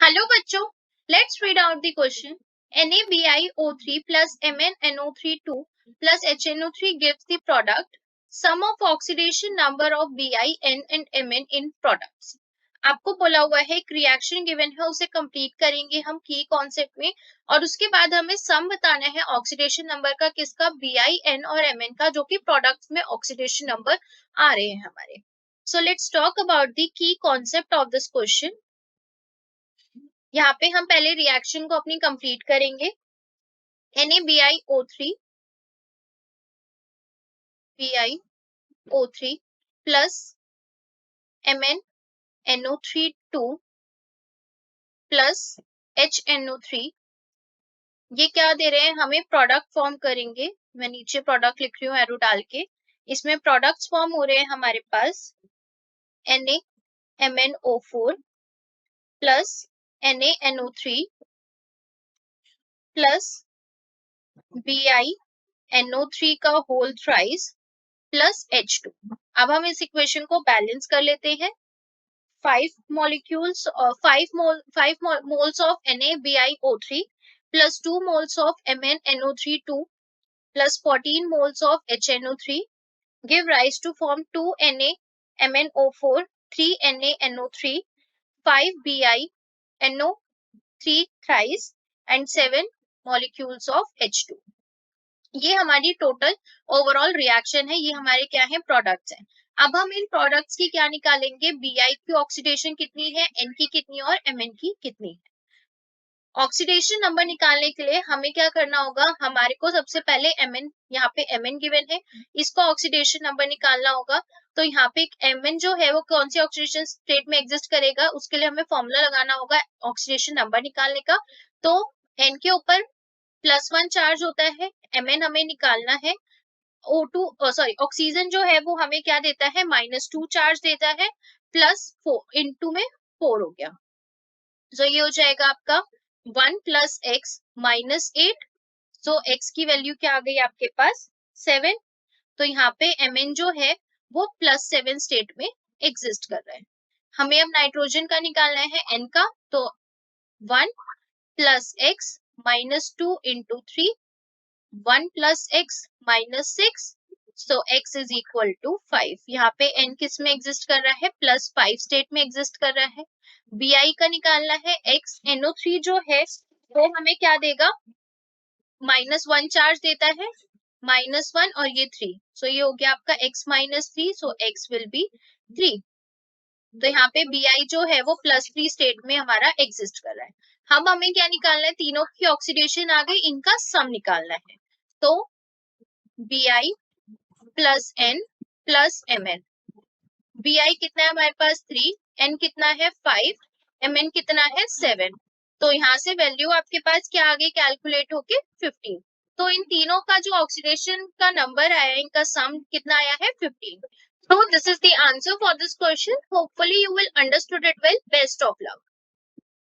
Hello बच्चों, let's read out the question. NaBiO3 plus MnNO3 2 plus HNO3 gives the product. Sum of oxidation number of Bi, N and Mn in products. आपको बोला हुआ है एक reaction given है, उसे complete करेंगे हम की कॉन्सेप्ट में, और उसके बाद हमें सम बताना है ऑक्सीडेशन नंबर का, किसका, Bi, N और Mn का, जो कि प्रोडक्ट्स में ऑक्सीडेशन नंबर आ रहे हैं हमारे. So let's talk about the key concept of this question. यहाँ पे हम पहले रिएक्शन को अपनी कंप्लीट करेंगे. NaBiO3 plus MnNO3 2 plus HNO3, ये क्या दे रहे हैं हमें, प्रोडक्ट फॉर्म करेंगे. मैं नीचे प्रोडक्ट लिख रही हूँ एरो डाल के. इसमें प्रोडक्ट्स फॉर्म हो रहे हैं हमारे पास NaMnO4 plus NaNO3 plus BiNO3 का होल थ्राइस प्लस H2. अब हम इस इक्वेशन को बैलेंस कर लेते हैं. 5 moles of NaBiO3 plus 2 moles of MnNO3 2 plus 14 moles of HNO3 give rise to form 2 NaMnO4, 3 NaNO3, 5 BiNO3 thrice and 7 molecules of H2. ये हमारी टोटल ओवरऑल रिएक्शन है. ये हमारे क्या है, प्रोडक्ट्स हैं. अब हम इन प्रोडक्ट्स की क्या निकालेंगे, Bi की ऑक्सीडेशन कितनी है, N की कितनी और Mn की कितनी है. ऑक्सीडेशन नंबर निकालने के लिए हमें क्या करना होगा, हमारे को सबसे पहले Mn, यहाँ पे Mn गिवन है, इसका ऑक्सीडेशन नंबर निकालना होगा. तो यहाँ पे Mn जो है वो कौन सी ऑक्सीडेशन स्टेट में एग्जिस्ट करेगा, उसके लिए हमें फॉर्मूला लगाना होगा ऑक्सीडेशन नंबर निकालने का. तो N के ऊपर +1 चार्ज होता है, Mn हमें निकालना है. ऑक्सीजन जो है वो हमें क्या देता है, -2 चार्ज देता है, +4 इंटू में 4 हो गया. सो ये हो जाएगा आपका 1 + x -8. सो x की वैल्यू क्या आ गई आपके पास, 7. तो यहाँ पे Mn जो है वो +7 स्टेट में एग्जिस्ट कर रहा है. हमें अब नाइट्रोजन का निकालना है, N का. तो 1 + x -2 into 3, 1 + x -6. So x is equal to 5. यहाँ पे n किस में एग्जिस्ट कर रहा है, +5 स्टेट में एग्जिस्ट कर रहा है. Bi का निकालना है, x NO3 जो है वो हमें क्या देगा, -1 चार्ज देता है, -1 और ये 3. सो ये हो गया आपका x -3. So x will be 3. तो यहाँ पे Bi जो है वो +3 स्टेट में हमारा एग्जिस्ट कर रहा है. हमें क्या निकालना है, तीनों की ऑक्सीडेशन आ गई, इनका सम निकालना है. तो Bi plus N plus Mn. Bi कितना है हमारे पास 3, N कितना है 5, Mn कितना है 7. तो यहाँ से वैल्यू आपके पास क्या आ गई, कैलकुलेट होके 15. तो इन तीनों का जो ऑक्सीडेशन का नंबर आया, इनका सम कितना आया है, 15. So this is the answer for this question. Hopefully you will understood it well. Best of luck.